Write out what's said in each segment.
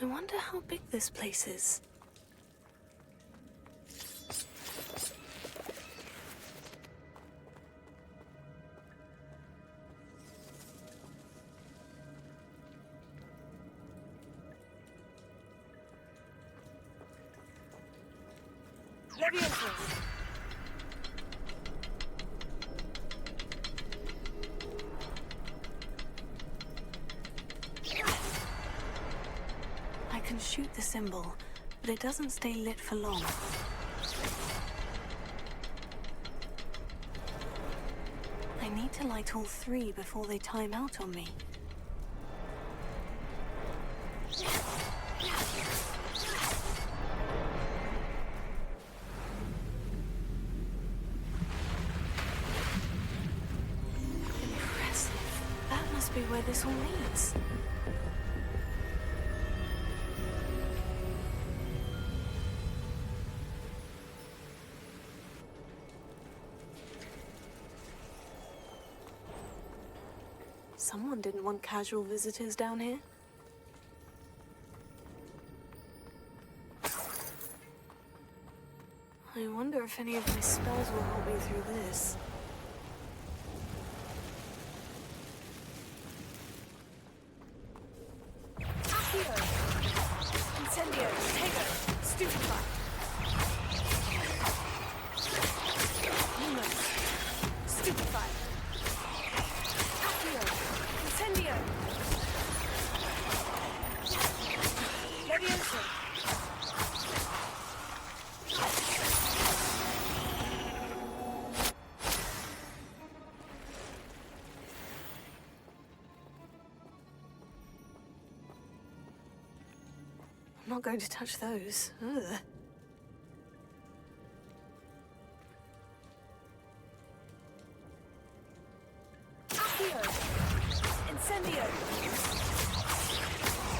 I wonder how big this place is. I can shoot the symbol, but it doesn't stay lit for long. I need to light all three before they time out on me. Impressive. That must be where this all leads. Someone didn't want casual visitors down here. I wonder if any of my spells will help me through this. Accio! Incendio! Tego! Stupefy! Lumos! Stupefy! Accio! Incendio! Levioso! I'm not going to touch those. Ugh. Accio! Incendio!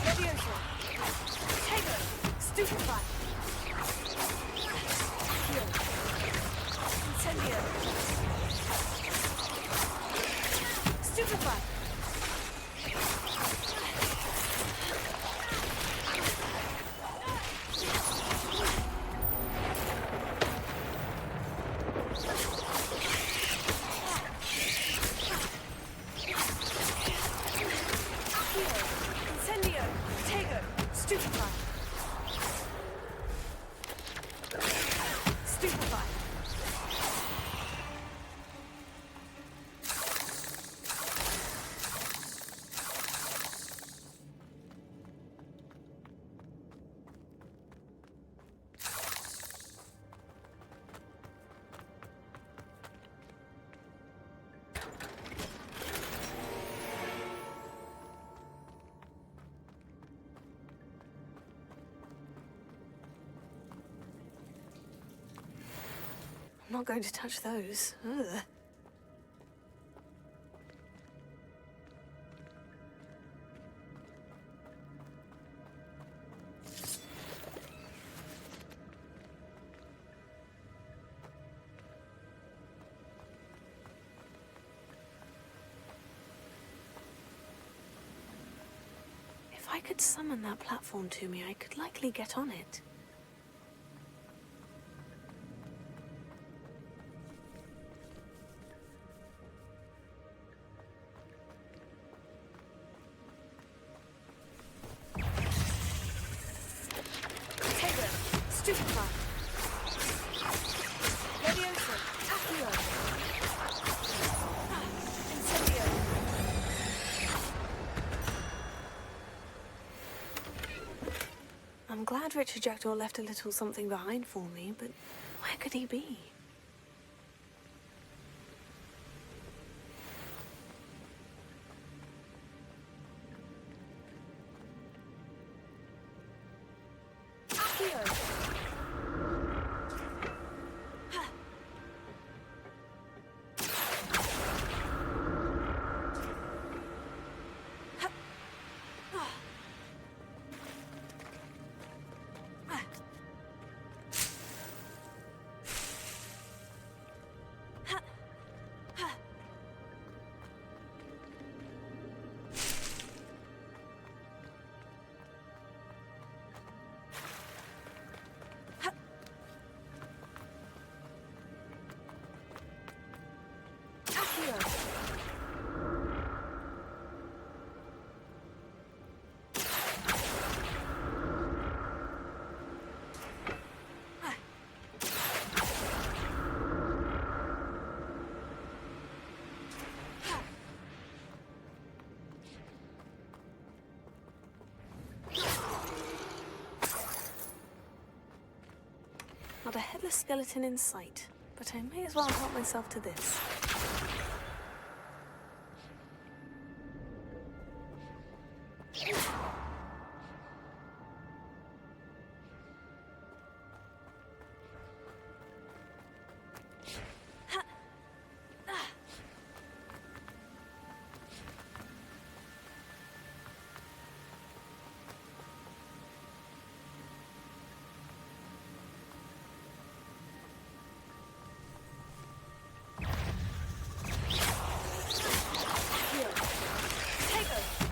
Levioso! Tego! Stupefy! Accio! Incendio! Stupefy! Incendio! Tego! Stupefy! Stupefy! I'm not going to touch those. Ugh. If I could summon that platform to me, I could likely get on it. Stupefy! Levioso! Accio! Incendio! I'm glad Richard Jackdaw left a little something behind for me, but where could he be? Accio! headless skeleton in sight, but I may as well help myself to this.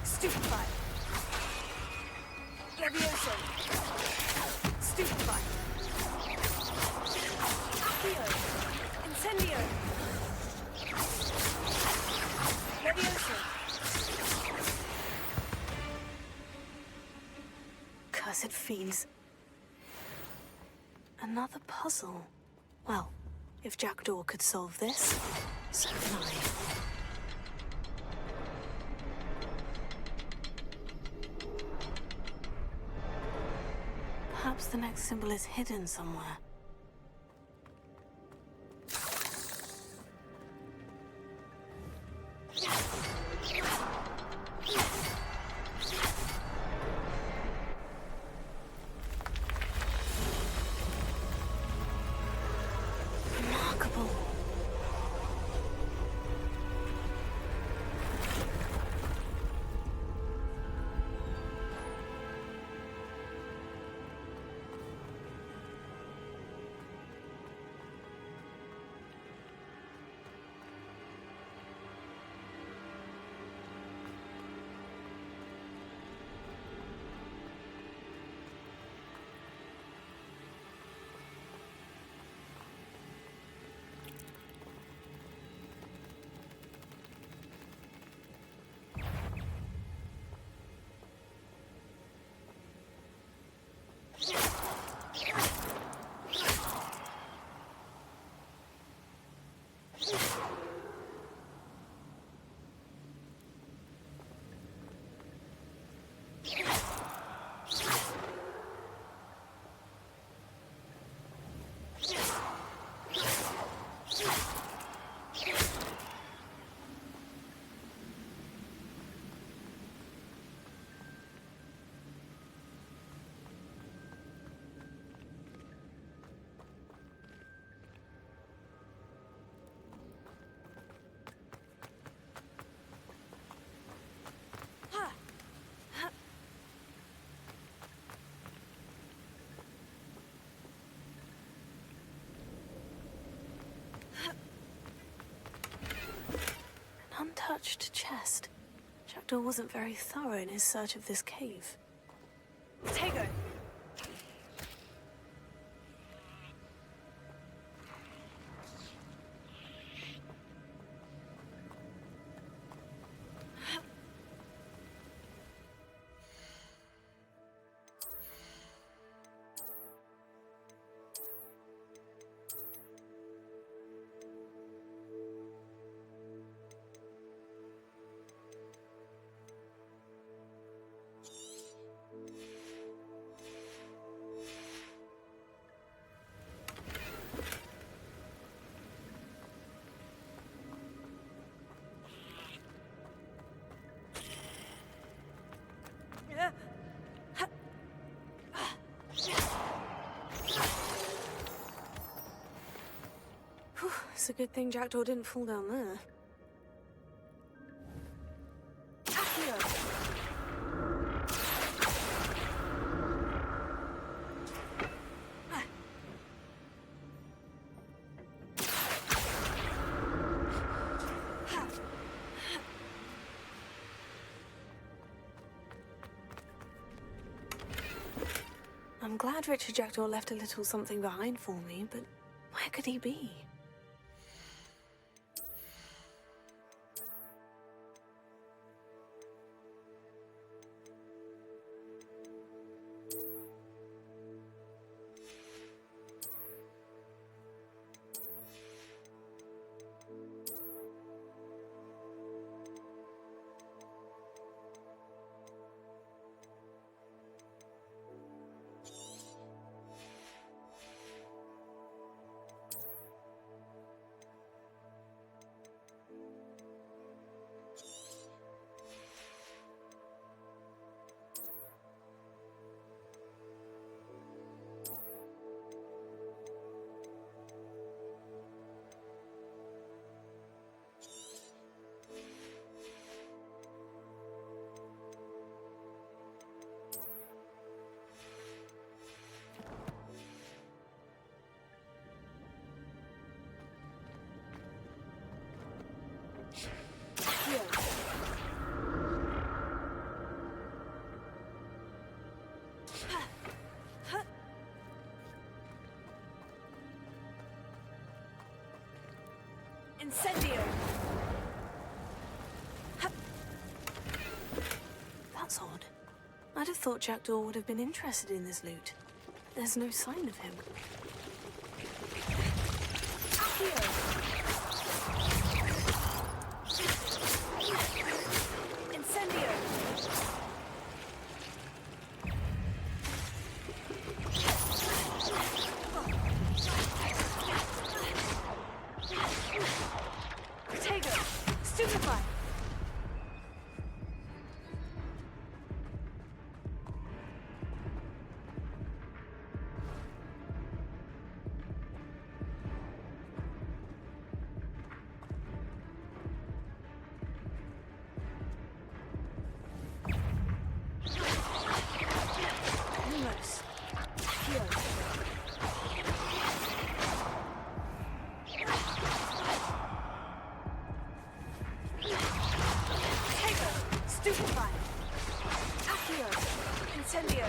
Stupefy. Levioso. Stupefy. Accio. Incendio. Levioso. Cursed fiends. Another puzzle. Well, if Jackdaw could solve this, so can I. Perhaps the next symbol is hidden somewhere. Remarkable. Untouched chest. Jackdaw wasn't very thorough in his search of this cave. Tego. Whew, it's a good thing Jackdaw didn't fall down there. Accio. I'm glad Richard Jackdaw left a little something behind for me, but where could he be? Incendio! That's odd. I'd have thought Jackdaw would have been interested in this loot. There's no sign of him. Accio! Incendio! Protego! Stupefy! Lumos! Accio! Protego! Stupefy! Accio! Incendio!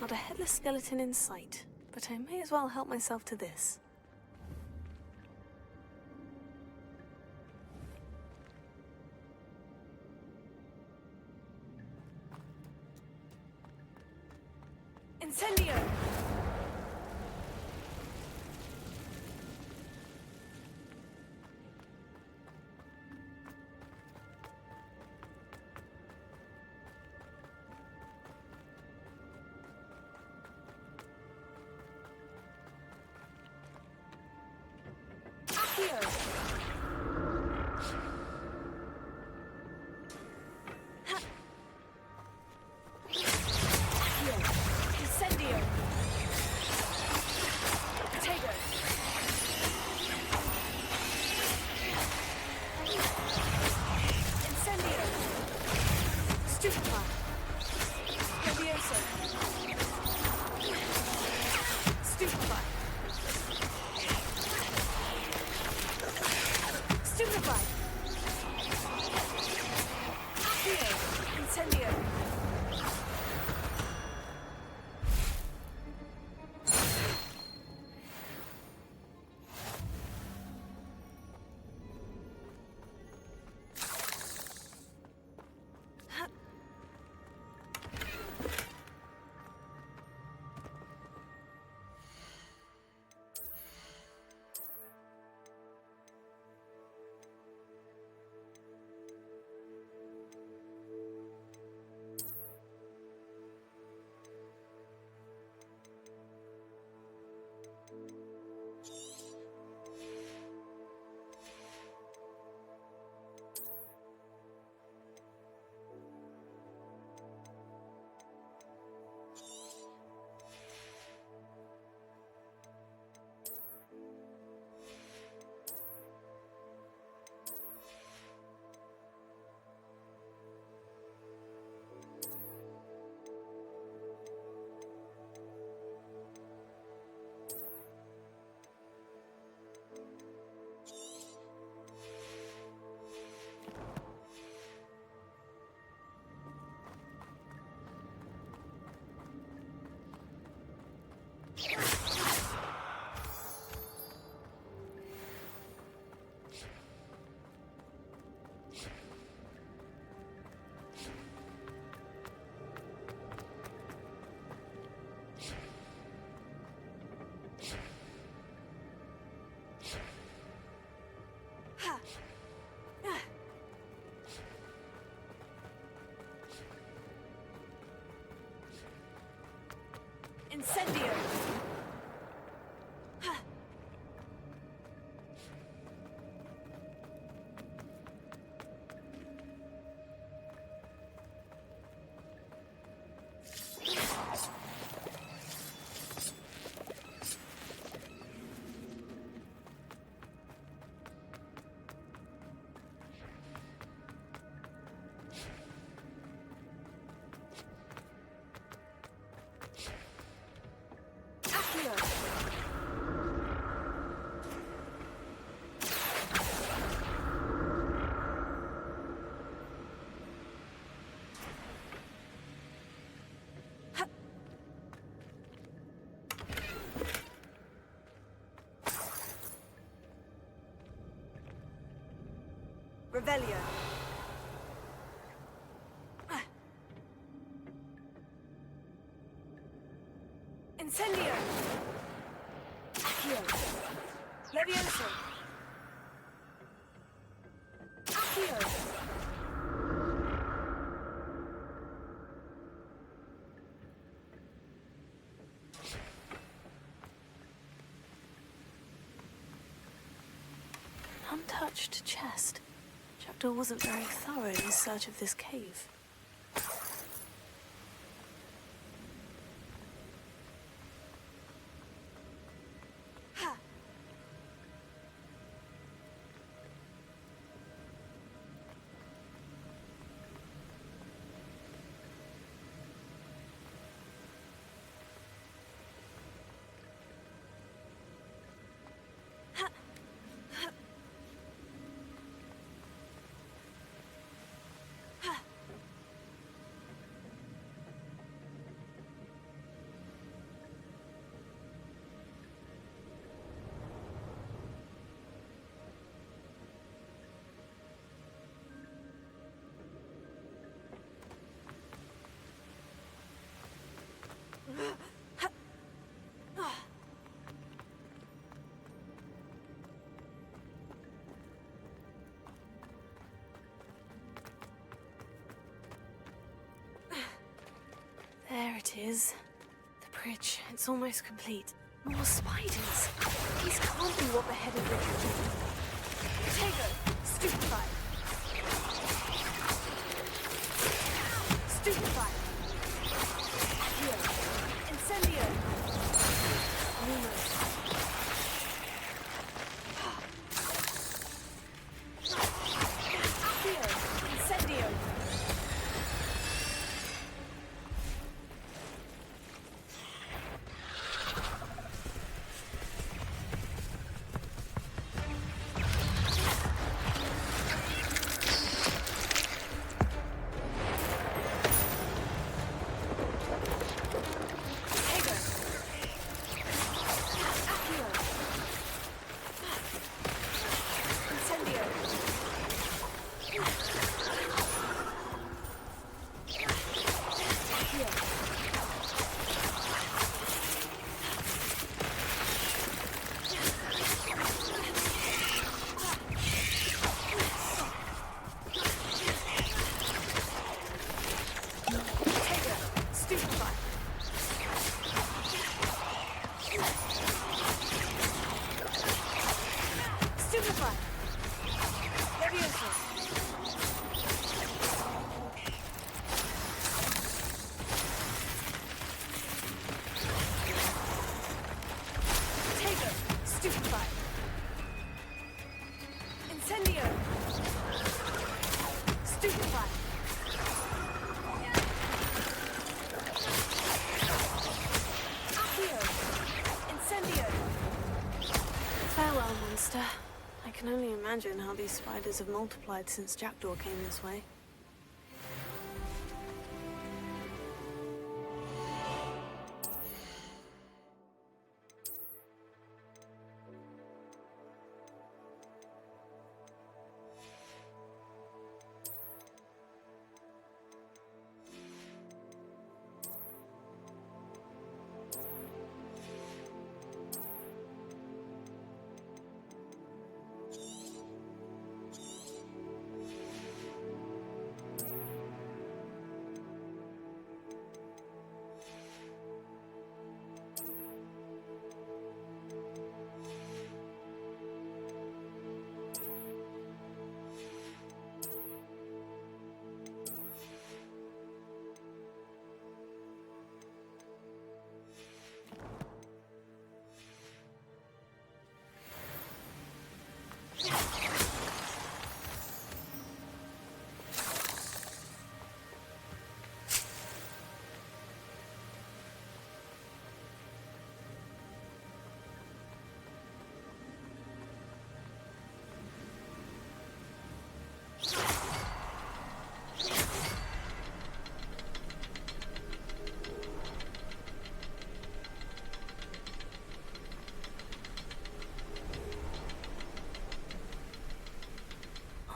Not a headless skeleton in sight, but I may as well help myself to this. Incendio! Accio! Ha! Accio! Incendio! Protego! Incendio! Stupefy! Levioso! Stupefy! Stupefy! Accio! Incendio! Incendio! Revelio. Incendio. Accio. Levioso. Accio. Untouched chest. Jackdaw wasn't very thorough in his search of this cave. There it is. The bridge. It's almost complete. More spiders. These can't be what the headed Richard did. Potato. Stupefied. Stupefied. Accio. Incendio. Lumos. Accio. Incendio. Farewell, monster. I can only imagine how these spiders have multiplied since Jackdaw came this way.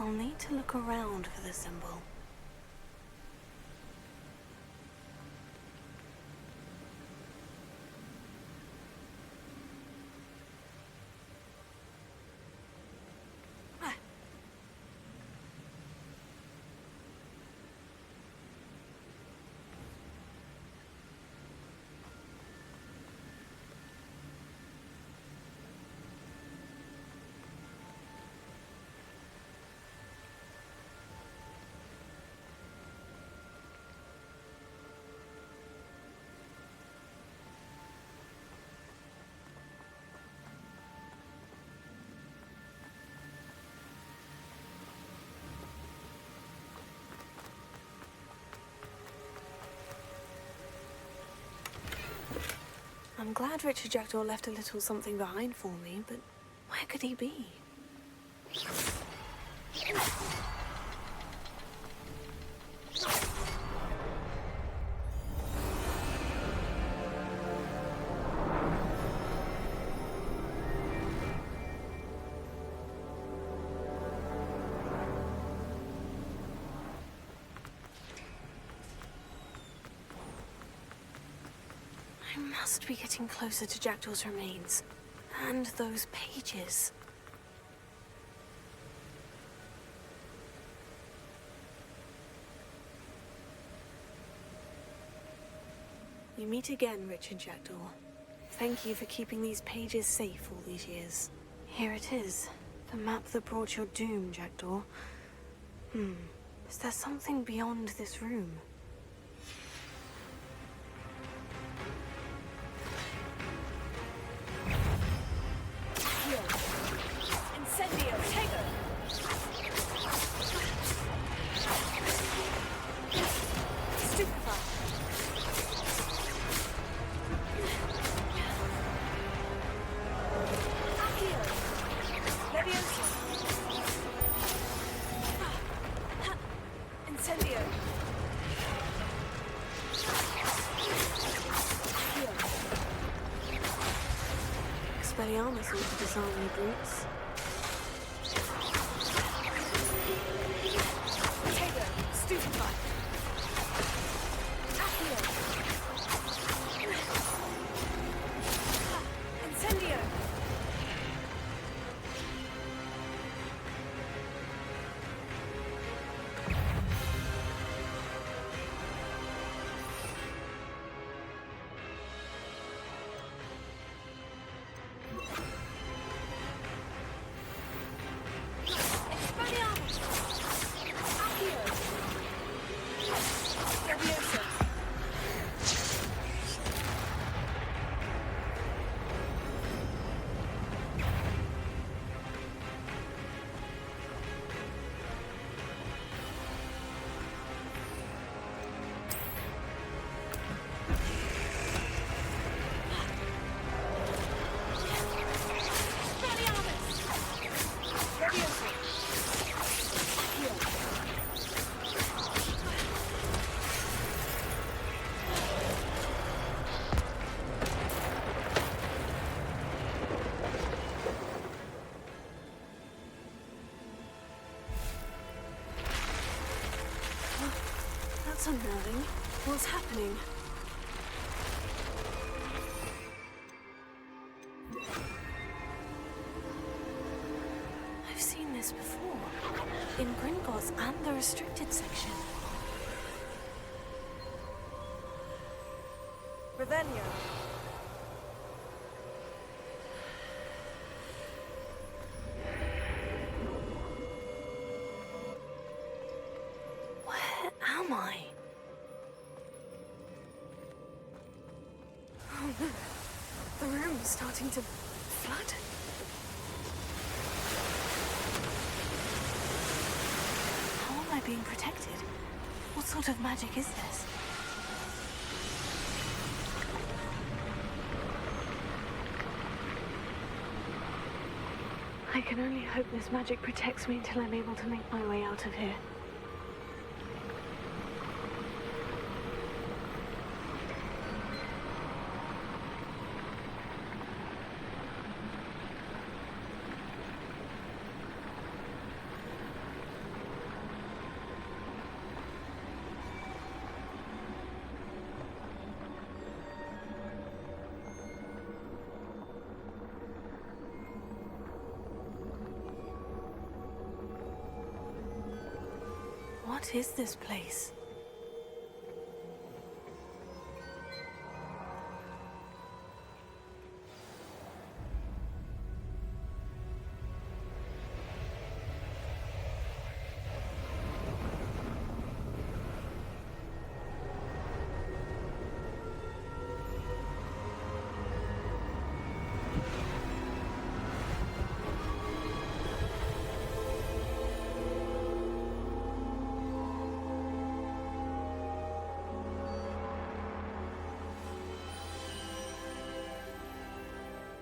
I'll need to look around for the symbol. I'm glad Richard Jackdaw left a little something behind for me, but where could he be? I must be getting closer to Jackdaw's remains. And those pages. We meet again, Richard Jackdaw. Thank you for keeping these pages safe all these years. Here it is. The map that brought your doom, Jackdaw. Is there something beyond this room? Expelliarmus ought to disarm you brutes. Potato, stupefy. Accio. Incendio. That's unnerving. What's happening? I've seen this before. In Gringotts and the restricted section. Revelio. Where am I? Oh no. The room is starting to flood. How am I being protected? What sort of magic is this? I can only hope this magic protects me until I'm able to make my way out of here. What is this place?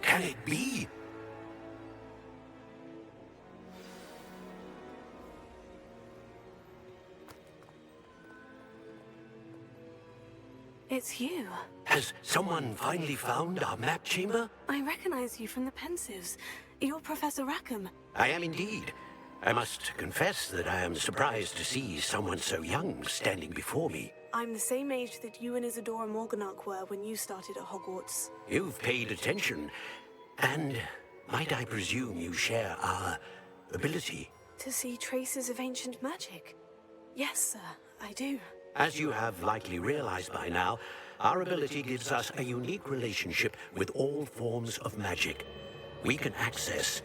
Can it be? It's you. Has someone finally found our map chamber? I recognize you from the Pensives. You're Professor Rackham. I am indeed. I must confess that I am surprised to see someone so young standing before me. I'm the same age that you and Isadora Morganach were when you started at Hogwarts. You've paid attention, and might I presume you share our ability? To see traces of ancient magic? Yes, sir, I do. As you have likely realized by now, our ability gives us a unique relationship with all forms of magic. We can access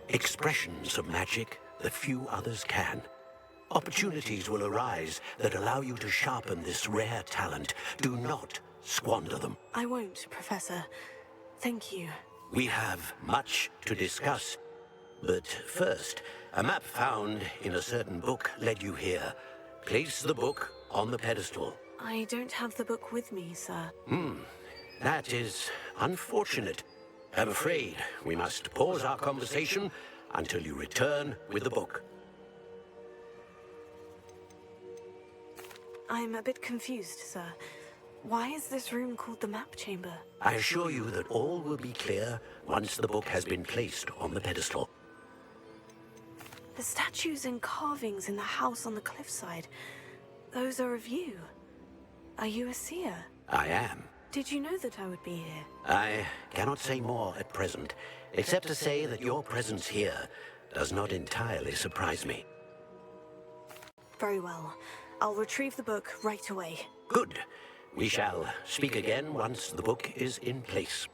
expressions of magic that few others can. Opportunities will arise that allow you to sharpen this rare talent. Do not squander them. I won't, Professor. Thank you. We have much to discuss. But first, a map found in a certain book led you here. Place the book on the pedestal. I don't have the book with me, sir. That is unfortunate. I'm afraid we must pause our conversation until you return with the book. I'm a bit confused, sir. Why is this room called the map chamber? I assure you that all will be clear once the book has been placed on the pedestal. The statues and carvings in the house on the cliffside, those are of you. Are you a seer? I am. Did you know that I would be here? I cannot say more at present, except to say that your presence here does not entirely surprise me. Very well. I'll retrieve the book right away. Good. We shall speak again once the book is in place.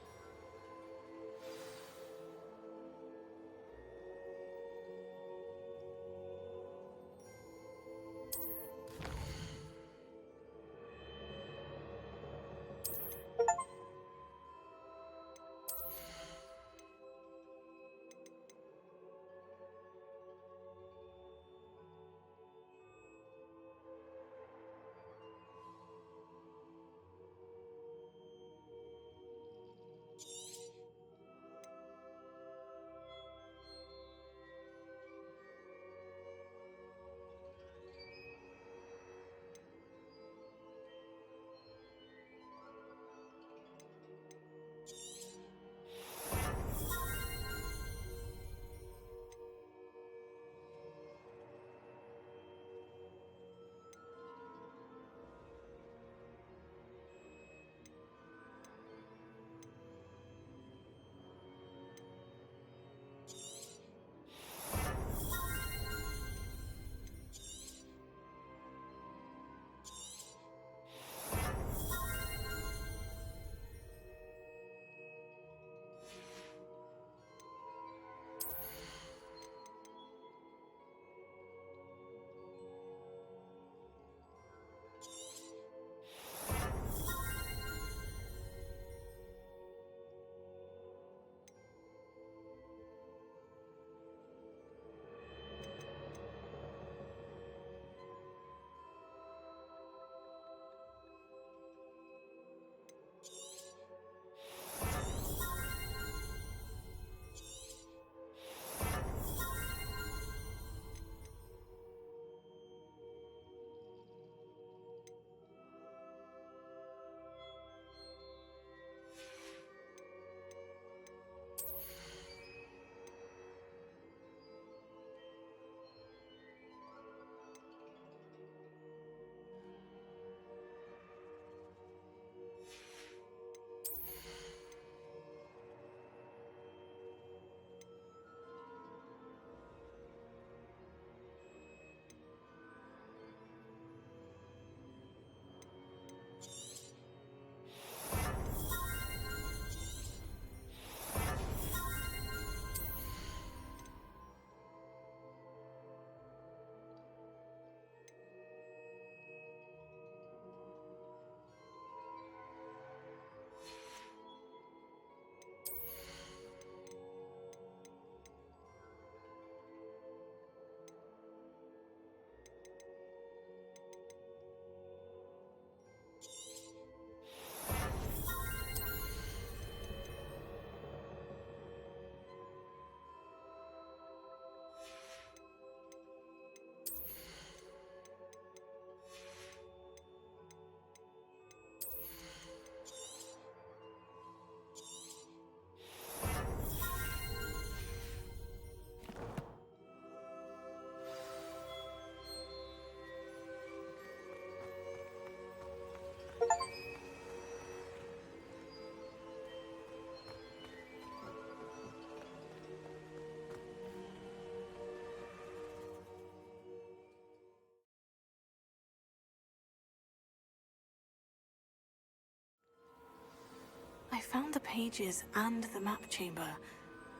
found the pages and the map chamber.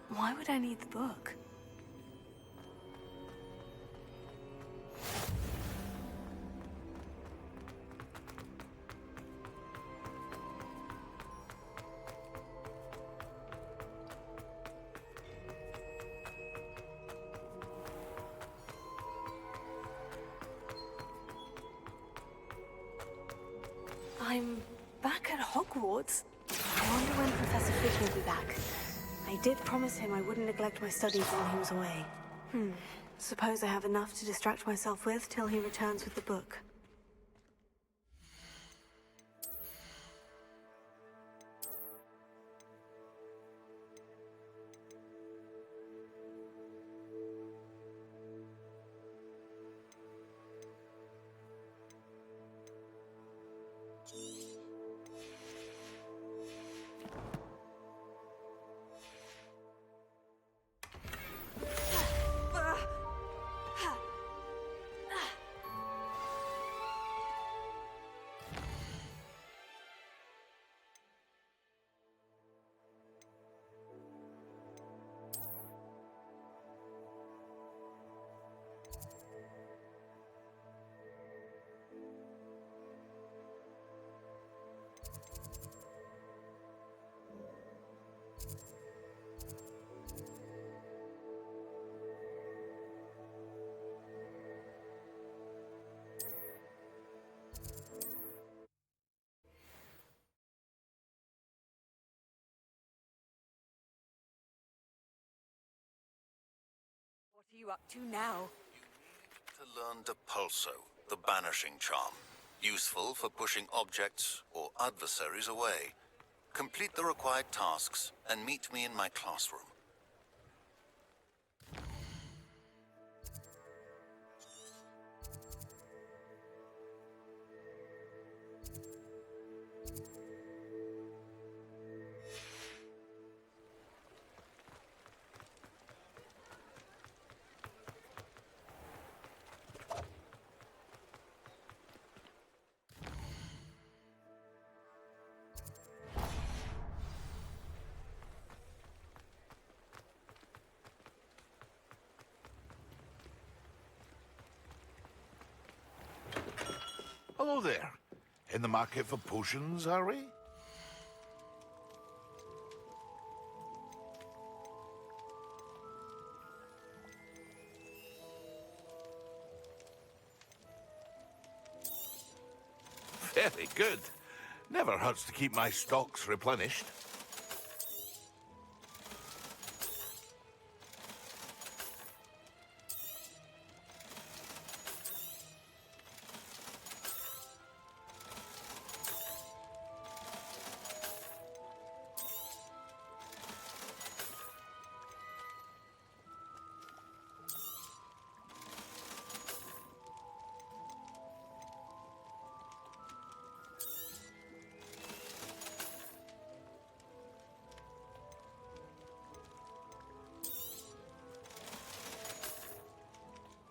Why would I need the book? I'm back at Hogwarts. I wonder when Professor Fig will be back. I did promise him I wouldn't neglect my studies while he was away. Suppose I have enough to distract myself with till he returns with the book. What are you up to now? To learn Depulso, the banishing charm. Useful for pushing objects or adversaries away. Complete the required tasks and meet me in my classroom. Hello there. In the market for potions, are we? Very good. Never hurts to keep my stocks replenished.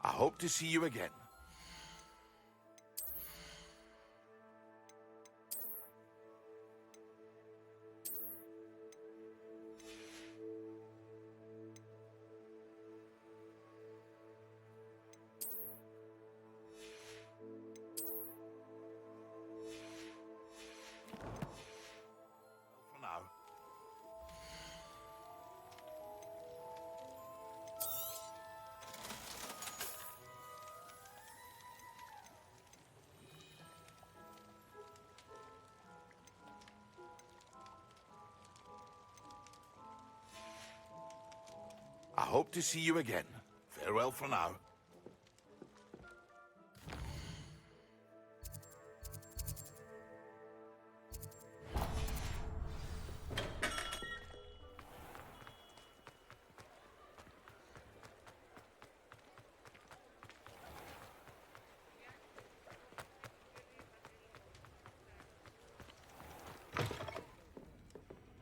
I hope to see you again. For now. I hope to see you again. Farewell for now.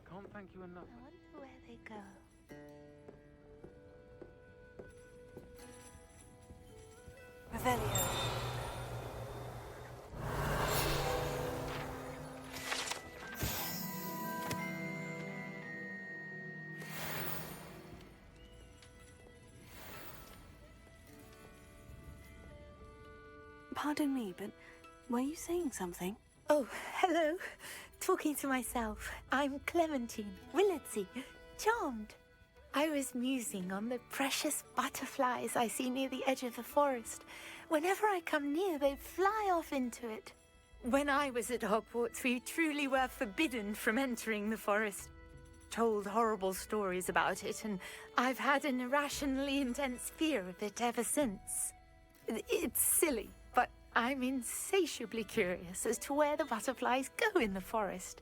Can't thank you enough. I wonder where they go. Revelio. Pardon me, but were you saying something? Oh, hello. Talking to myself. I'm Clementine, Willardsey, charmed. I was musing on the precious butterflies I see near the edge of the forest. Whenever I come near, they fly off into it. When I was at Hogwarts, we truly were forbidden from entering the forest. Told horrible stories about it, and I've had an irrationally intense fear of it ever since. It's silly, but I'm insatiably curious as to where the butterflies go in the forest.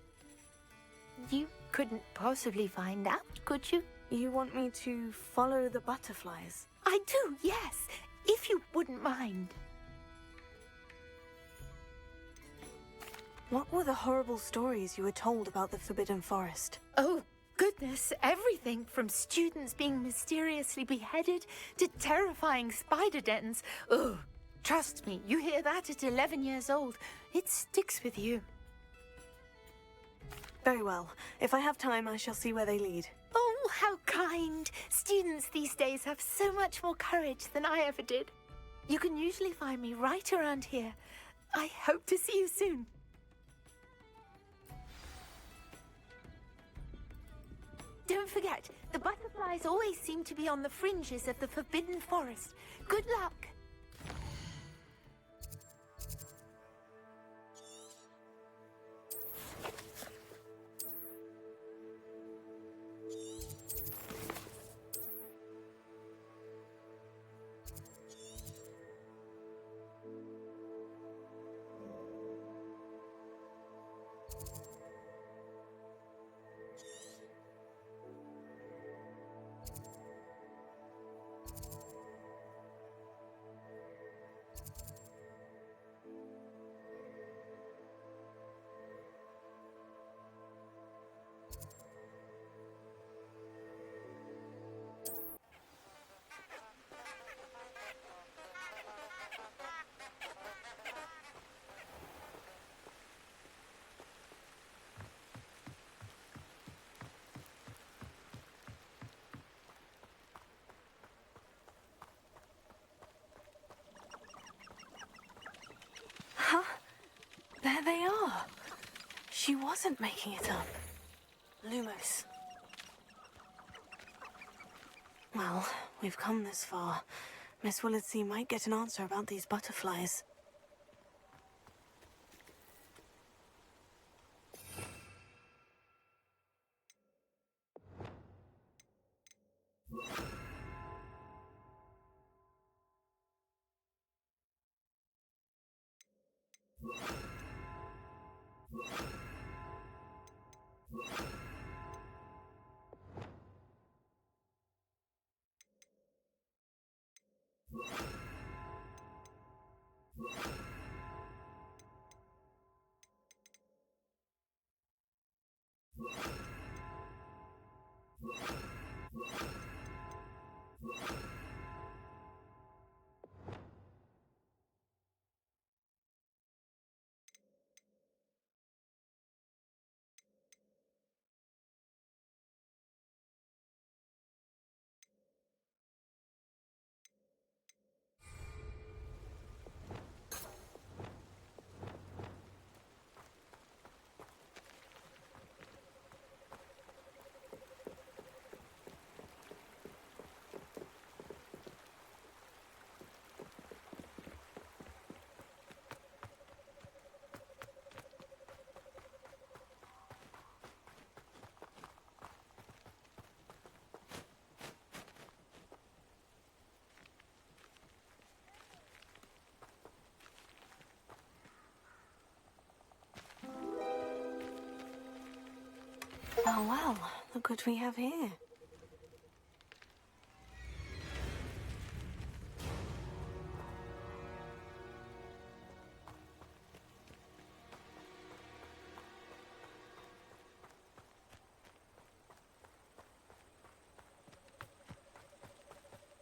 You couldn't possibly find out, could you? You want me to follow the butterflies? I do, yes, if you wouldn't mind. What were the horrible stories you were told about the Forbidden Forest? Oh, goodness, everything from students being mysteriously beheaded to terrifying spider dens. Ugh, trust me, you hear that at 11 years old, it sticks with you. Very well. If I have time, I shall see where they lead. Oh, how kind. Students these days have so much more courage than I ever did. You can usually find me right around here. I hope to see you soon. Don't forget, the butterflies always seem to be on the fringes of the Forbidden Forest. Good luck! Huh? There they are. She wasn't making it up. Lumos. Well, we've come this far. Miss Willardsey might get an answer about these butterflies. Oh well, look what we have here.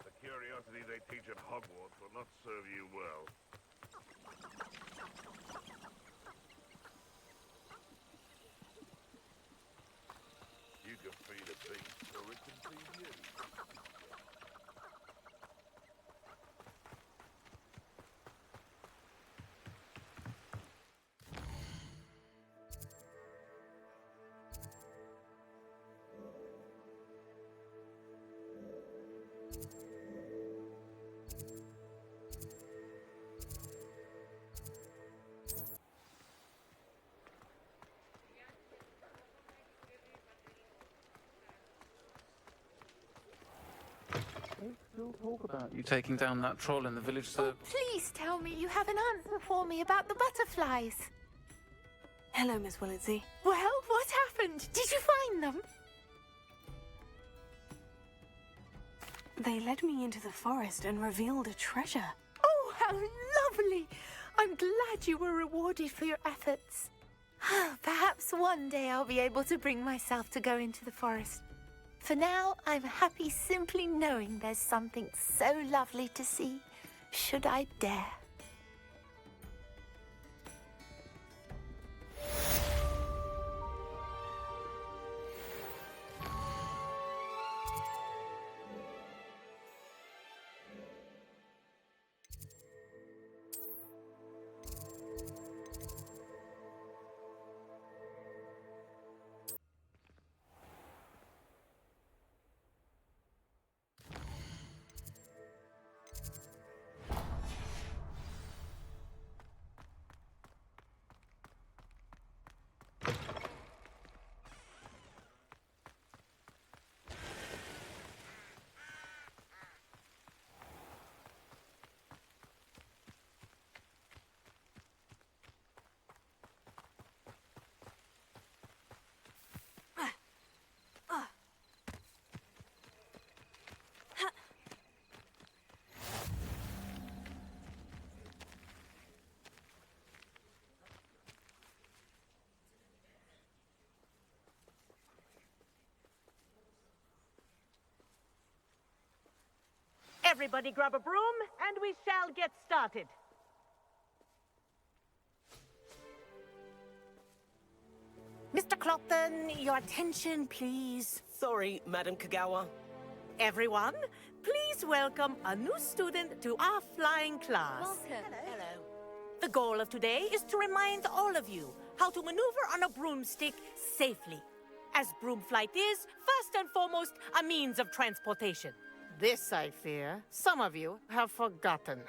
The curiosity they teach at Hogwarts will not serve you well. You can feed a beast, or it can feed you. Still talk about you taking down that troll in the village, sir. Oh, please tell me you have an answer for me about the butterflies. Hello, Miss Willitsey. Well, what happened? Did you find them? They led me into the forest and revealed a treasure. Oh, how lovely! I'm glad you were rewarded for your efforts. Perhaps one day I'll be able to bring myself to go into the forest. For now, I'm happy simply knowing there's something so lovely to see, should I dare. Everybody grab a broom, and we shall get started. Mr. Clopton, your attention, please. Sorry, Madam Kagawa. Everyone, please welcome a new student to our flying class. Welcome. Hello. The goal of today is to remind all of you how to maneuver on a broomstick safely, as broom flight is, first and foremost, a means of transportation. This, I fear, some of you have forgotten.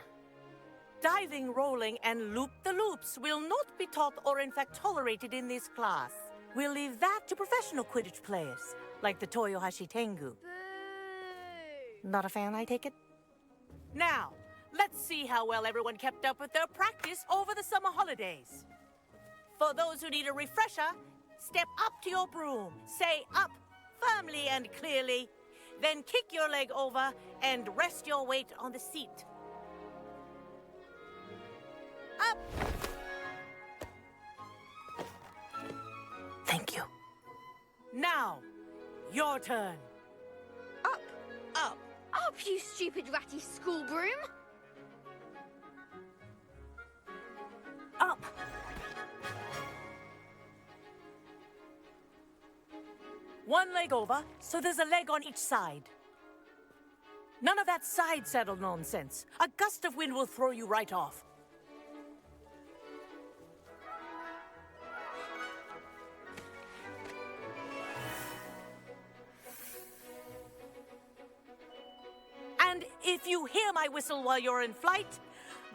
Diving, rolling, and loop-the-loops will not be taught or in fact tolerated in this class. We'll leave that to professional Quidditch players, like the Toyohashi Tengu. Not a fan, I take it? Now, let's see how well everyone kept up with their practice over the summer holidays. For those who need a refresher, step up to your broom, say up firmly and clearly, then kick your leg over and rest your weight on the seat. Up! Thank you. Now, your turn. Up, you stupid ratty school broom. Up! One leg over, so there's a leg on each side. None of that side saddle nonsense. A gust of wind will throw you right off. And if you hear my whistle while you're in flight,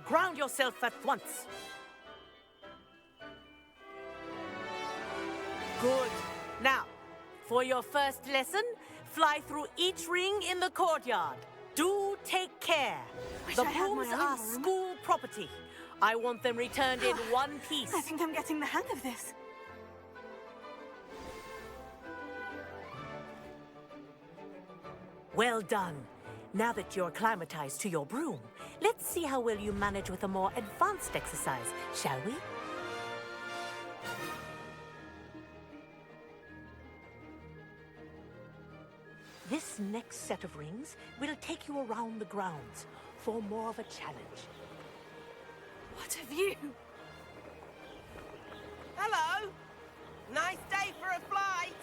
ground yourself at once. Good. Now, for your first lesson, fly through each ring in the courtyard. Do take care. Wish The I had my brooms own are broom. school property. I want them returned in one piece. I think I'm getting the hang of this. Well done. Now that you're acclimatized to your broom, let's see how well you manage with a more advanced exercise, shall we? This next set of rings will take you around the grounds for more of a challenge. What have you? Hello! Nice day for a flight!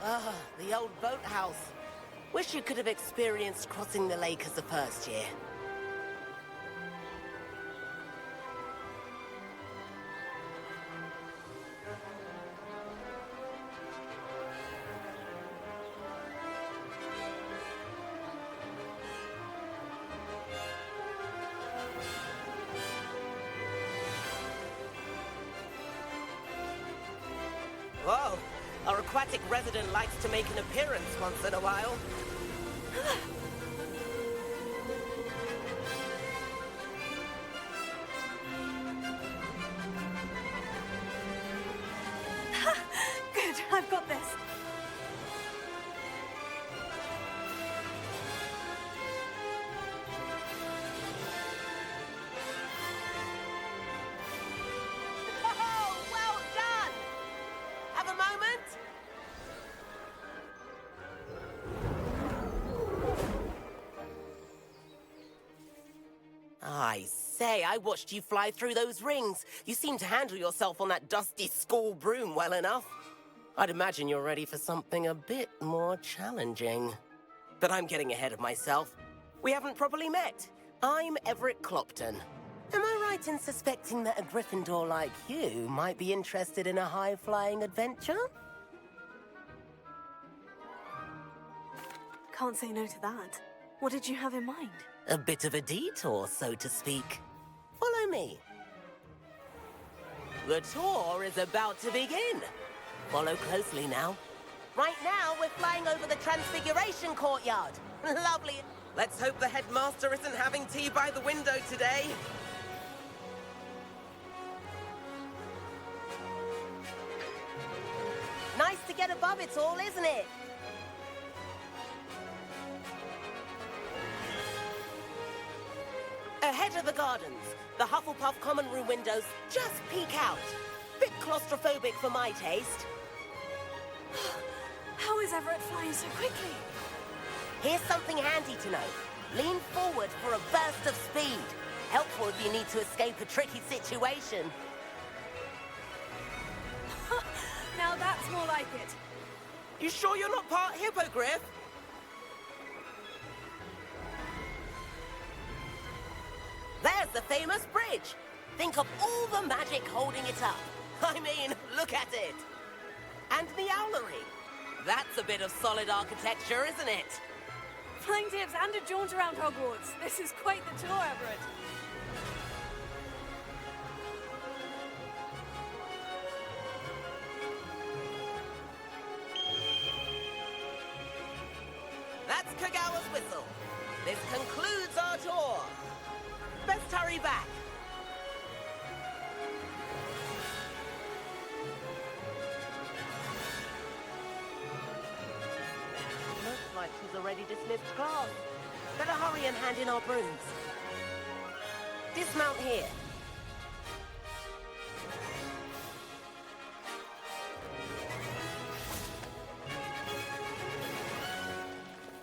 Ah, the old boathouse. Wish you could have experienced crossing the lake as a first year. Whoa, our aquatic resident likes to make an appearance once in a while. Good, I've got this. Oh, well done! Have a moment? I say, I watched you fly through those rings. You seem to handle yourself on that dusty school broom well enough. I'd imagine you're ready for something a bit more challenging. But I'm getting ahead of myself. We haven't properly met. I'm Everett Clopton. Am I right in suspecting that a Gryffindor like you might be interested in a high-flying adventure? Can't say no to that. What did you have in mind? A bit of a detour, so to speak. Follow me. The tour is about to begin. Follow closely now. Right now, we're flying over the Transfiguration Courtyard. Lovely. Let's hope the headmaster isn't having tea by the window today. Nice to get above it all, isn't it? Ahead of the gardens, the Hufflepuff common room windows just peek out. Bit claustrophobic for my taste. How is Everett flying so quickly? Here's something handy to know. Lean forward for a burst of speed. Helpful if you need to escape a tricky situation. Now that's more like it. You sure you're not part hippogriff? There's the famous bridge. Think of all the magic holding it up. I mean, look at it. And the owlery. That's a bit of solid architecture, isn't it? Flying tips and a jaunt around Hogwarts. This is quite the tour, Everett. That's Kagawa's whistle. This concludes our tour. Best hurry back. Looks like she's already dismissed class. Better hurry and hand in our brooms. Dismount here.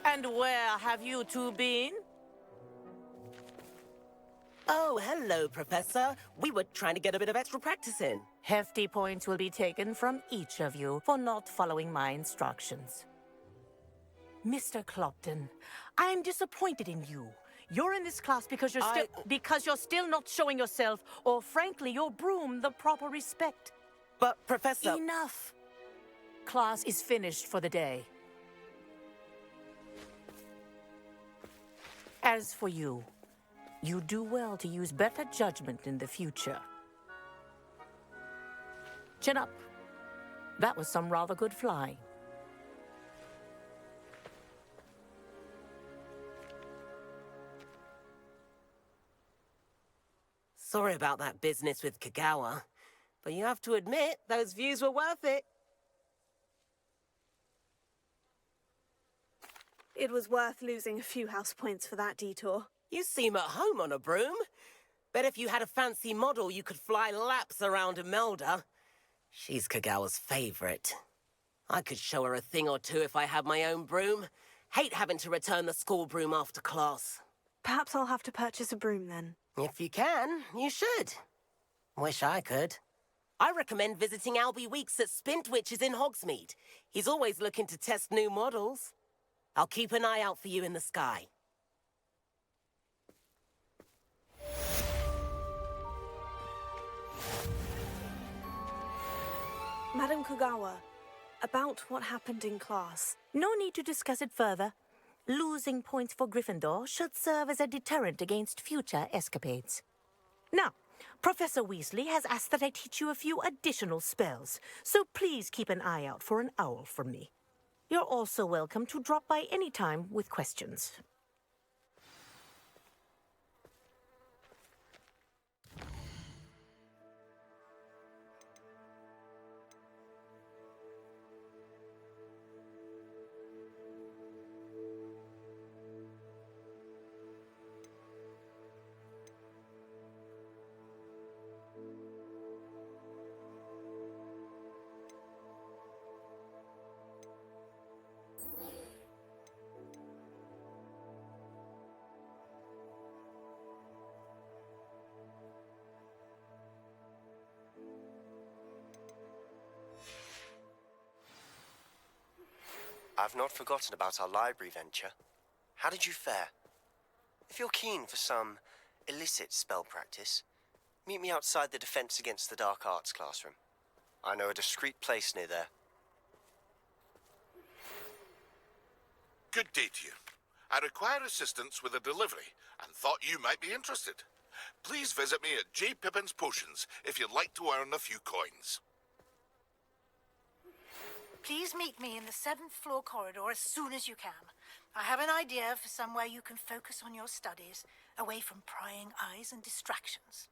And where have you two been? Oh, hello, Professor. We were trying to get a bit of extra practice in. Hefty points will be taken from each of you for not following my instructions. Mr. Clopton, I'm disappointed in you. You're in this class because you're still not showing yourself, or frankly, your broom, the proper respect. But, Professor... Enough. Class is finished for the day. As for you, you do well to use better judgment in the future. Chin up. That was some rather good flying. Sorry about that business with Kagawa, but you have to admit, those views were worth it. It was worth losing a few house points for that detour. You seem at home on a broom. Bet if you had a fancy model, you could fly laps around Imelda. She's Kagawa's favorite. I could show her a thing or two if I had my own broom. Hate having to return the school broom after class. Perhaps I'll have to purchase a broom then. If you can, you should. Wish I could. I recommend visiting Albie Weeks at Spintwitches in Hogsmeade. He's always looking to test new models. I'll keep an eye out for you in the sky. Madam Kagawa, about what happened in class. No need to discuss it further. Losing points for Gryffindor should serve as a deterrent against future escapades. Now, Professor Weasley has asked that I teach you a few additional spells, so please keep an eye out for an owl from me. You're also welcome to drop by any time with questions. I've not forgotten about our library venture. How did you fare? If you're keen for some illicit spell practice, meet me outside the Defense Against the Dark Arts classroom. I know a discreet place near there. Good day to you. I require assistance with a delivery and thought you might be interested. Please visit me at J. Pippin's Potions if you'd like to earn a few coins. Please meet me in the 7th floor corridor as soon as you can. I have an idea for somewhere you can focus on your studies, away from prying eyes and distractions.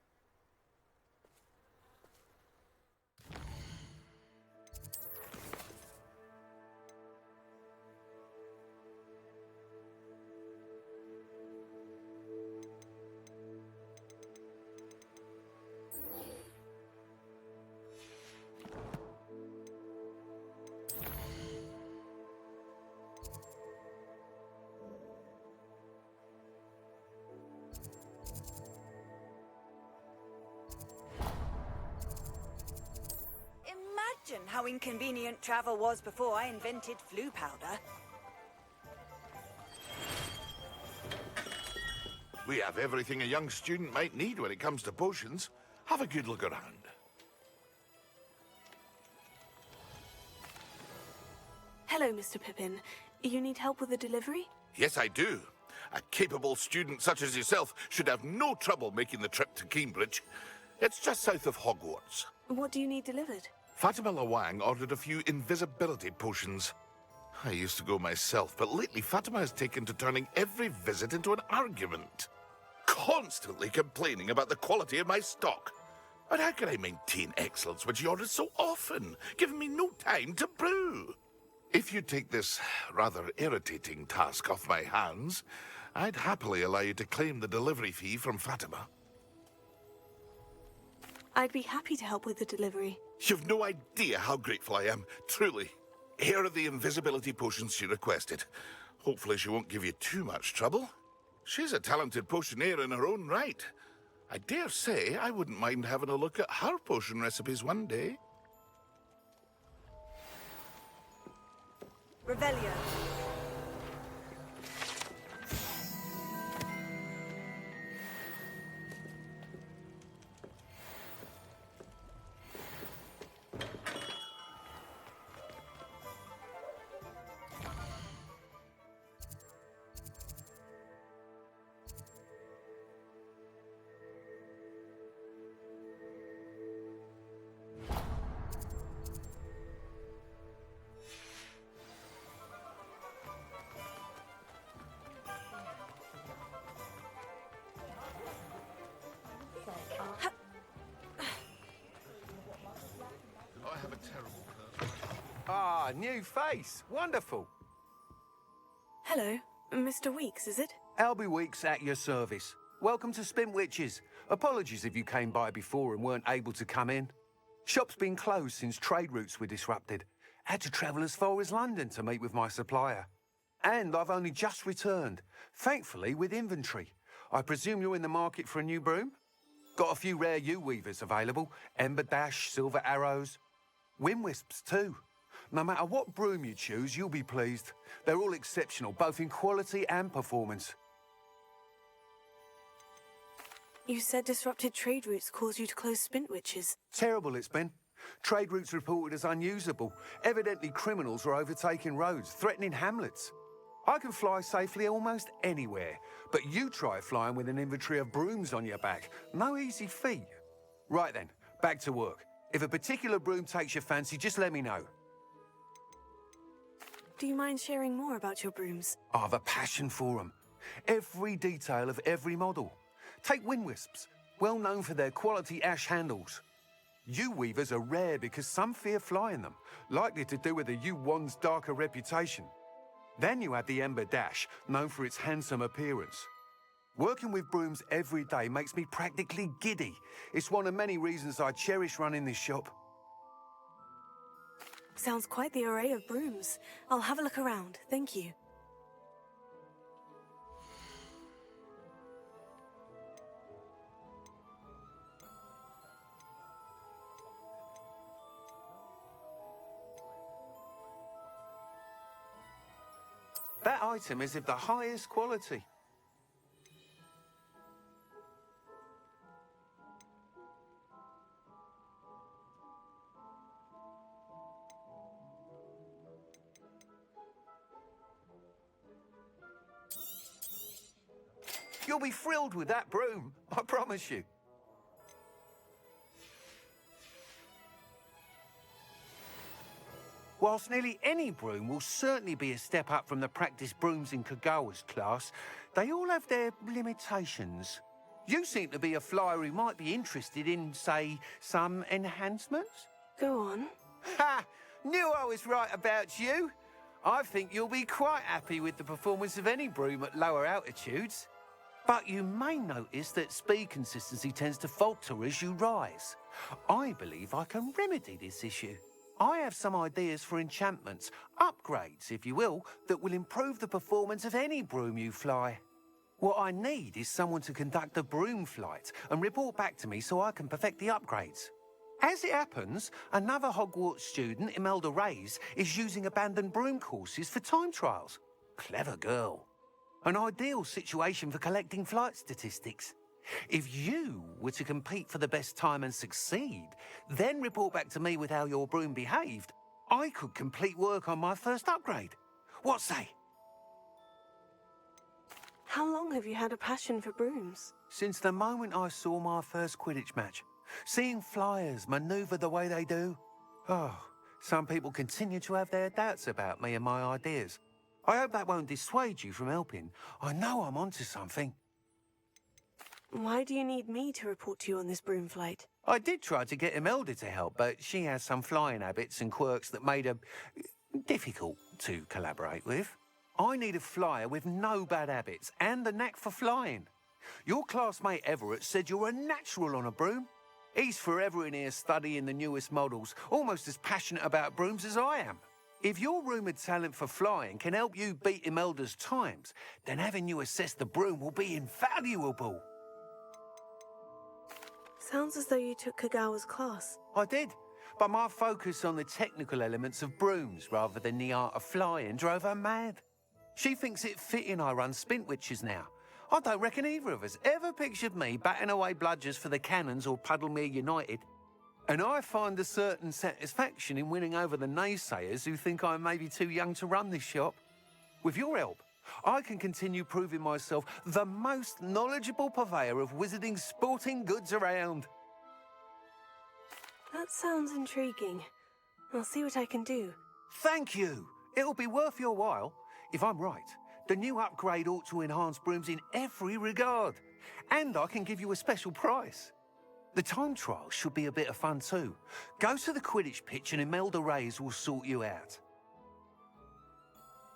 Imagine how inconvenient travel was before I invented flu powder. We have everything a young student might need when it comes to potions. Have a good look around. Hello, Mr. Pippin. You need help with a delivery? Yes, I do. A capable student such as yourself should have no trouble making the trip to Cambridge. It's just south of Hogwarts. What do you need delivered? Fatima Lawang ordered a few invisibility potions. I used to go myself, but lately Fatima has taken to turning every visit into an argument. Constantly complaining about the quality of my stock. But how can I maintain excellence when she orders so often, giving me no time to brew? If you take this rather irritating task off my hands, I'd happily allow you to claim the delivery fee from Fatima. I'd be happy to help with the delivery. You've no idea how grateful I am, truly. Here are the invisibility potions she requested. Hopefully she won't give you too much trouble. She's a talented potioneer in her own right. I dare say I wouldn't mind having a look at her potion recipes one day. Revelio. Ah, new face. Wonderful. Hello, Mr. Weeks, is it? Albie Weeks at your service. Welcome to Spintwitches. Apologies if you came by before and weren't able to come in. Shop's been closed since trade routes were disrupted. Had to travel as far as London to meet with my supplier. And I've only just returned, thankfully with inventory. I presume you're in the market for a new broom? Got a few rare yew-weavers available. Ember Dash, Silver Arrows. Wind-wisps too. No matter what broom you choose, you'll be pleased. They're all exceptional, both in quality and performance. You said disrupted trade routes caused you to close Spintwitches. Terrible it's been. Trade routes reported as unusable. Evidently criminals were overtaking roads, threatening hamlets. I can fly safely almost anywhere, but you try flying with an inventory of brooms on your back. No easy feat. Right then, back to work. If a particular broom takes your fancy, just let me know. Do you mind sharing more about your brooms? I've a passion for them. Every detail of every model. Take wind wisps, well known for their quality ash handles. Yew weavers are rare because some fear flying them, likely to do with the yew wand's darker reputation. Then you have the Ember Dash, known for its handsome appearance. Working with brooms every day makes me practically giddy. It's one of many reasons I cherish running this shop. Sounds quite the array of brooms. I'll have a look around, thank you. That item is of the highest quality. You'll be thrilled with that broom, I promise you. Whilst nearly any broom will certainly be a step up from the practice brooms in Kagawa's class, they all have their limitations. You seem to be a flyer who might be interested in, say, some enhancements? Go on. Ha! Knew I was right about you. I think you'll be quite happy with the performance of any broom at lower altitudes. But you may notice that speed consistency tends to falter as you rise. I believe I can remedy this issue. I have some ideas for enchantments, upgrades, if you will, that will improve the performance of any broom you fly. What I need is someone to conduct a broom flight and report back to me so I can perfect the upgrades. As it happens, another Hogwarts student, Imelda Reyes, is using abandoned broom courses for time trials. Clever girl. An ideal situation for collecting flight statistics. If you were to compete for the best time and succeed, then report back to me with how your broom behaved, I could complete work on my first upgrade. What say? How long have you had a passion for brooms? Since the moment I saw my first Quidditch match. Seeing flyers manoeuvre the way they do. Oh, some people continue to have their doubts about me and my ideas. I hope that won't dissuade you from helping. I know I'm onto something. Why do you need me to report to you on this broom flight? I did try to get Imelda to help, but she has some flying habits and quirks that made her difficult to collaborate with. I need a flyer with no bad habits and the knack for flying. Your classmate Everett said you're a natural on a broom. He's forever in here studying the newest models, almost as passionate about brooms as I am. If your rumoured talent for flying can help you beat Imelda's times, then having you assess the broom will be invaluable. Sounds as though you took Kagawa's class. I did, but my focus on the technical elements of brooms rather than the art of flying drove her mad. She thinks it fitting I run Spintwitches now. I don't reckon either of us ever pictured me batting away bludgers for the Cannons or Puddlemere United. And I find a certain satisfaction in winning over the naysayers who think I may be too young to run this shop. With your help, I can continue proving myself the most knowledgeable purveyor of wizarding sporting goods around. That sounds intriguing. I'll see what I can do. Thank you. It'll be worth your while. If I'm right, the new upgrade ought to enhance brooms in every regard. And I can give you a special price. The time trial should be a bit of fun too. Go to the Quidditch pitch and Imelda Reyes will sort you out.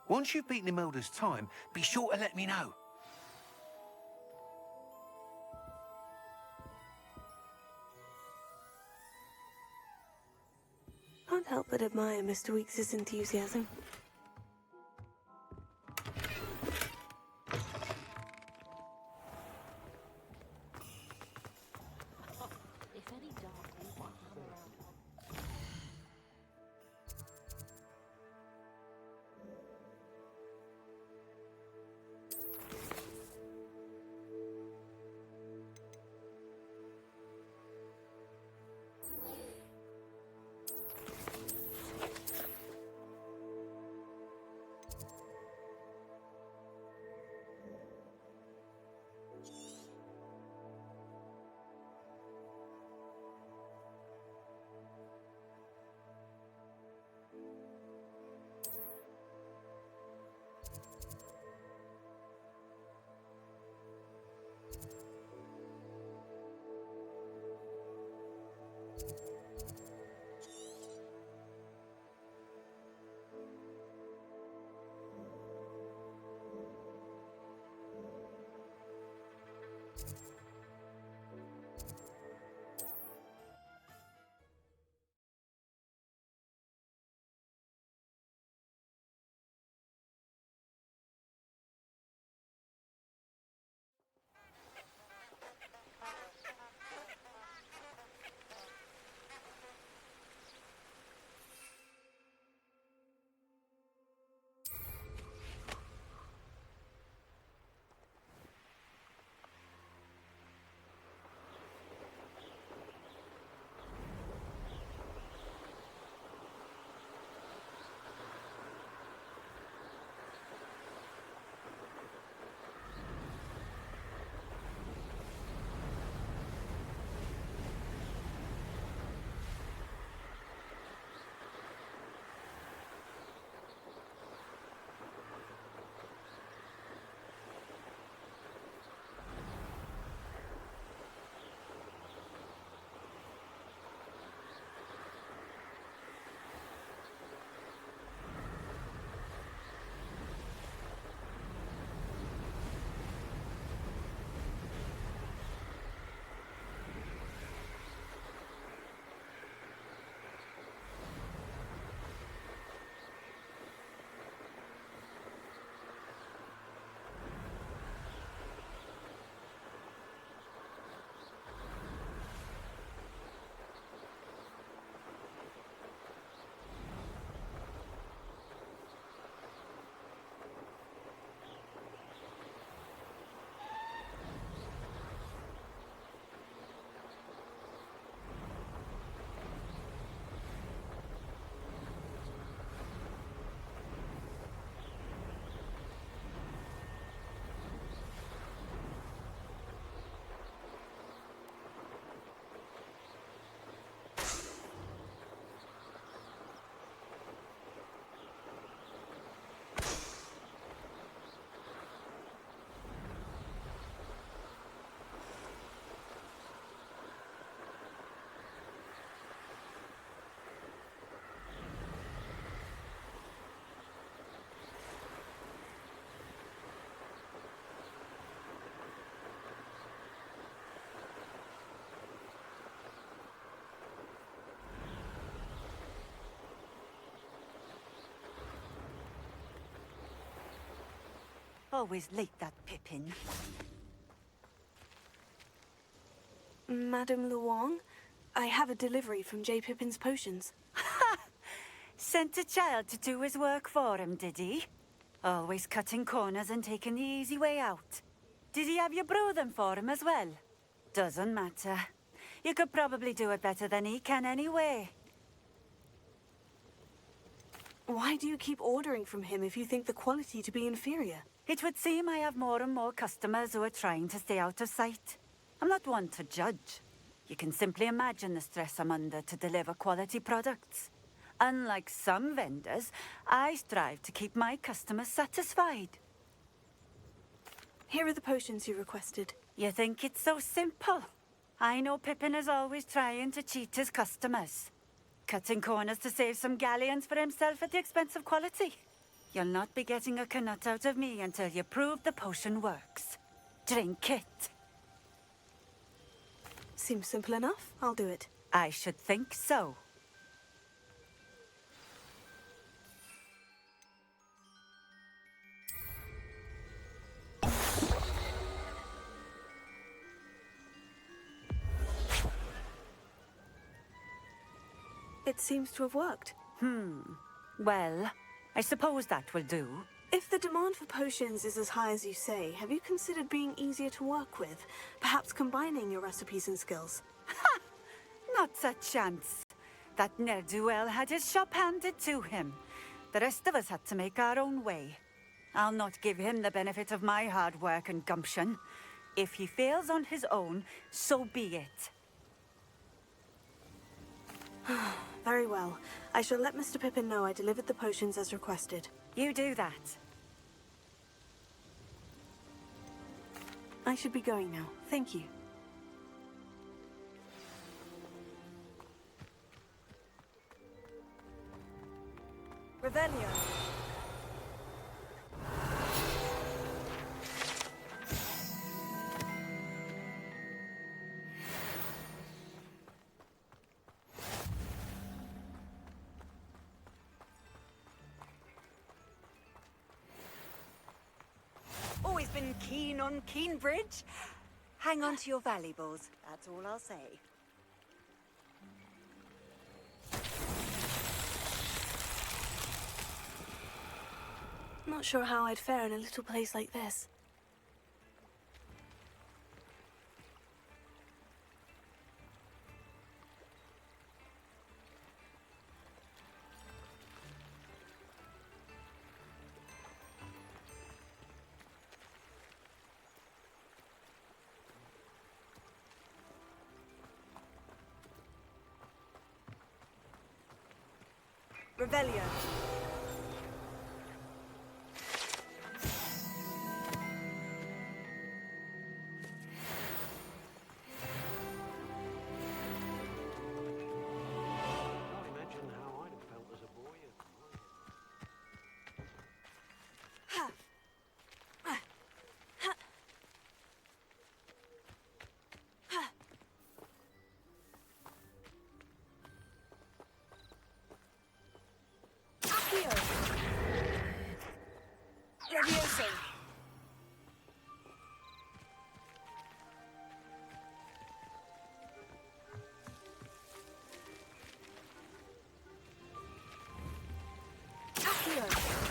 Once you've beaten Imelda's time, be sure to let me know. Can't help but admire Mr. Weekes' enthusiasm. Always late, that Pippin. Madame Luong, I have a delivery from J. Pippin's Potions. Sent a child to do his work for him, did he? Always cutting corners and taking the easy way out. Did he have you brew them for him as well? Doesn't matter. You could probably do it better than he can anyway. Why do you keep ordering from him if you think the quality to be inferior? It would seem I have more and more customers who are trying to stay out of sight. I'm not one to judge. You can simply imagine the stress I'm under to deliver quality products. Unlike some vendors, I strive to keep my customers satisfied. Here are the potions you requested. You think it's so simple? I know Pippin is always trying to cheat his customers. Cutting corners to save some galleons for himself at the expense of quality. You'll not be getting a canut out of me until you prove the potion works. Drink it. Seems simple enough. I'll do it. I should think so. It seems to have worked. Well, I suppose that will do. If the demand for potions is as high as you say, have you considered being easier to work with? Perhaps combining your recipes and skills? Not a chance. That ne'er-do-well had his shop handed to him. The rest of us had to make our own way. I'll not give him the benefit of my hard work and gumption. If he fails on his own, so be it. Very well. I shall let Mr. Pippin know I delivered the potions as requested. You do that. I should be going now. Thank you. Revelio. Always been keen on Keenbridge. Hang on to your valuables, that's all I'll say. Not sure how I'd fare in a little place like this. Revelio. Leviosa. Accio.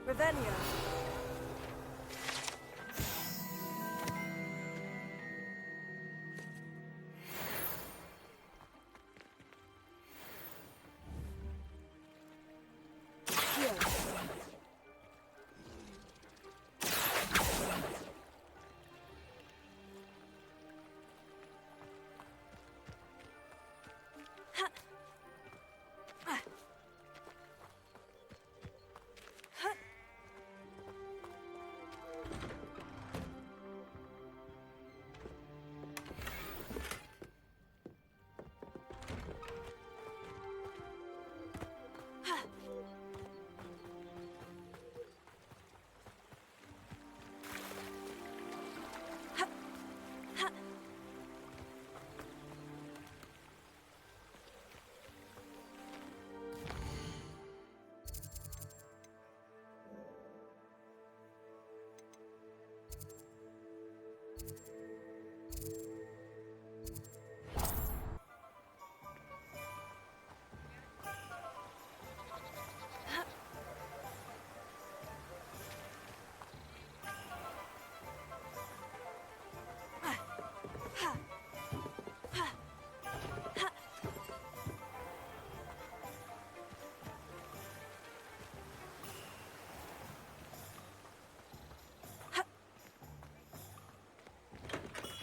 Revelio.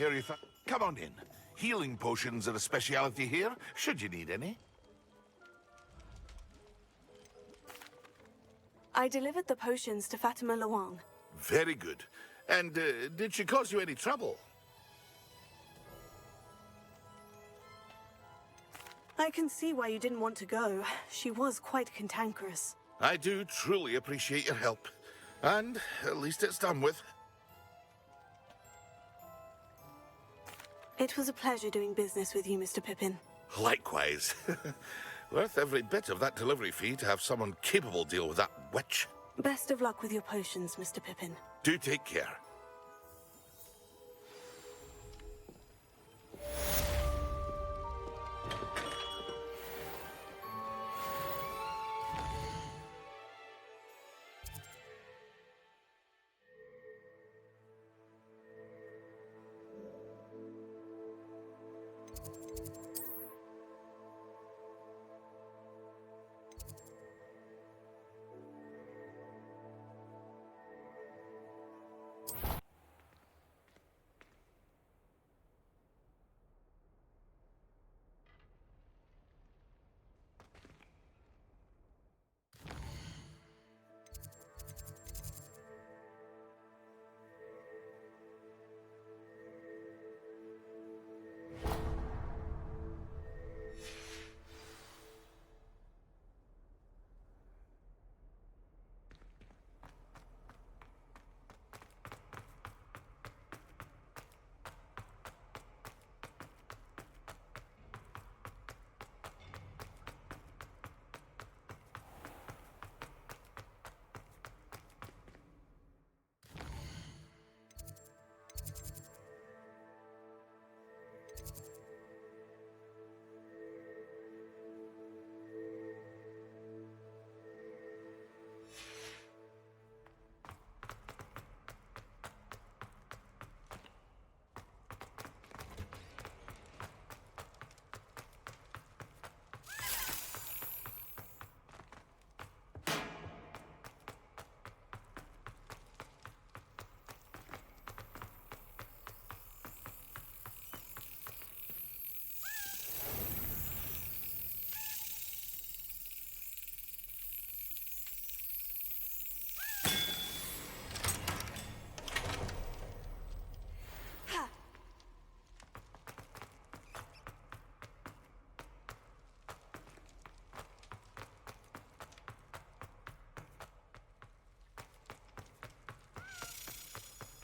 Here you come on in. Healing potions are a speciality here, should you need any. I delivered the potions to Fatima Luang. Very good. And did she cause you any trouble? I can see why you didn't want to go. She was quite cantankerous. I do truly appreciate your help. And at least it's done with. It was a pleasure doing business with you, Mr. Pippin. Likewise. Worth every bit of that delivery fee to have someone capable deal with that witch. Best of luck with your potions, Mr. Pippin. Do take care.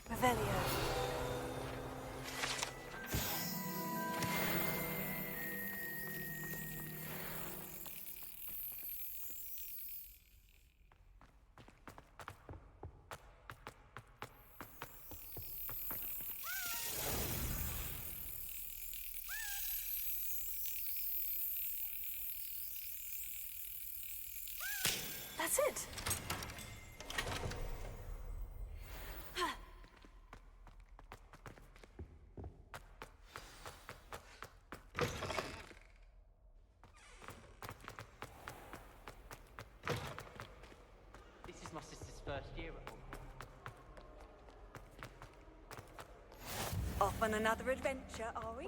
Revelio. That's it. This is my sister's first year at Hogwarts. Off on another adventure, are we?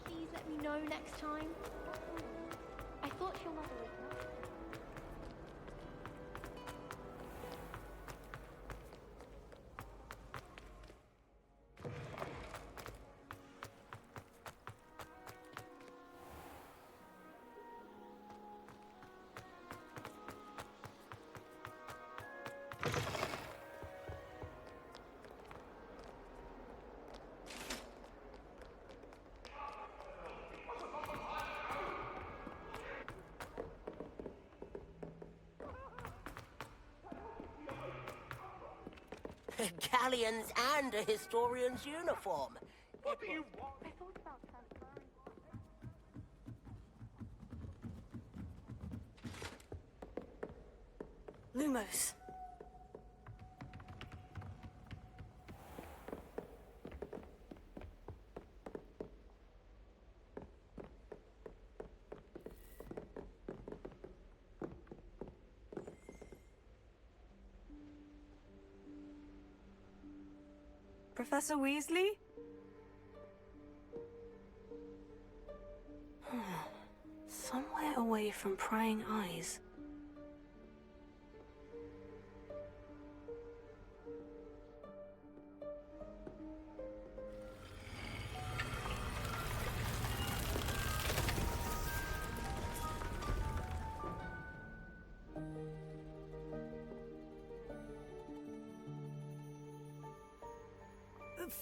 Please let me know next time. I thought your mother would know. Galleons and a historian's uniform. What do you want? I thought about transferring. Lumos. Professor Weasley? Somewhere away from prying eyes.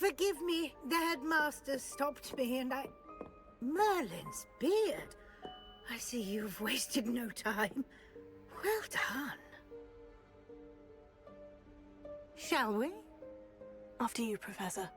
Forgive me, the headmaster stopped me and I... Merlin's beard. I see you've wasted no time. Well done. Shall we? After you, Professor.